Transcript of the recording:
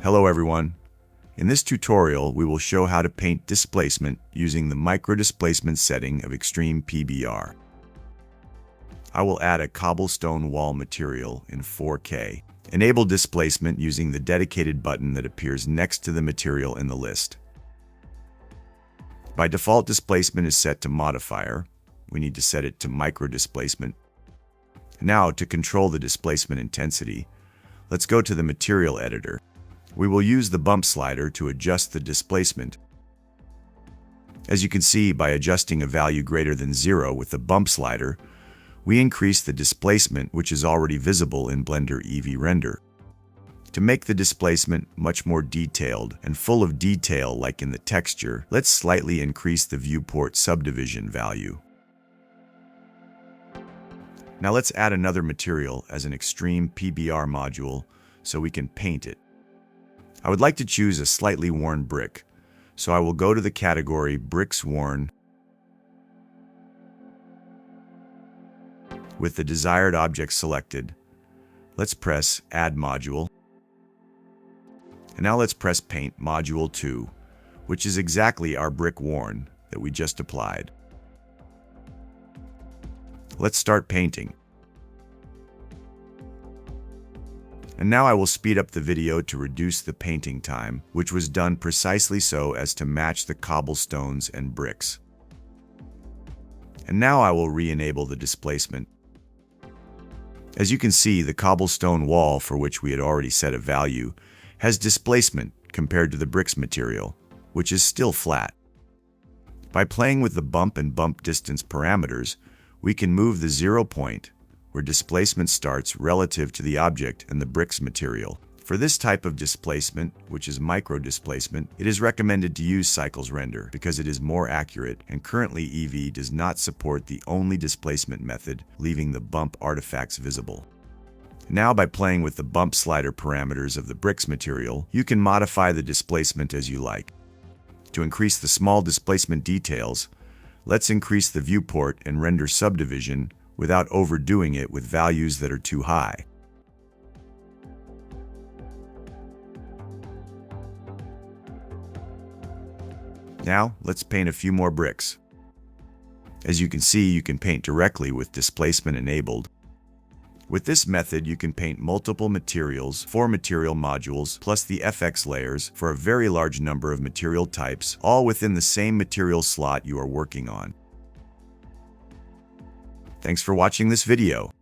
Hello everyone. In this tutorial, we will show how to paint displacement using the microdisplacement setting of Extreme PBR. I will add a cobblestone wall material in 4K. Enable displacement using the dedicated button that appears next to the material in the list. By default, displacement is set to modifier. We need to set it to microdisplacement. Now, to control the displacement intensity, let's go to the material editor. We will use the bump slider to adjust the displacement. As you can see, by adjusting a value greater than 0 with the bump slider, we increase the displacement, which is already visible in Blender Eevee Render. To make the displacement much more detailed and full of detail like in the texture, let's slightly increase the viewport subdivision value. Now let's add another material as an Extreme PBR module so we can paint it. I would like to choose a slightly worn brick, so I will go to the category Bricks Worn. With the desired object selected, let's press Add Module. And now let's press Paint Module 2, which is exactly our brick worn that we just applied. Let's start painting. And now I will speed up the video to reduce the painting time, which was done precisely so as to match the cobblestones and bricks. And now I will re-enable the displacement. As you can see, the cobblestone wall, for which we had already set a value, has displacement compared to the bricks material, which is still flat. By playing with the bump and bump distance parameters, we can move the 0 point, where displacement starts relative to the object and the bricks material. For this type of displacement, which is microdisplacement, it is recommended to use Cycles Render because it is more accurate, and currently Eevee does not support the only displacement method, leaving the bump artifacts visible. Now, by playing with the bump slider parameters of the bricks material, you can modify the displacement as you like. To increase the small displacement details, let's increase the viewport and render subdivision without overdoing it with values that are too high. Now, let's paint a few more bricks. As you can see, you can paint directly with displacement enabled. With this method, you can paint multiple materials, 4 material modules, plus the FX layers for a very large number of material types, all within the same material slot you are working on. Thanks for watching this video.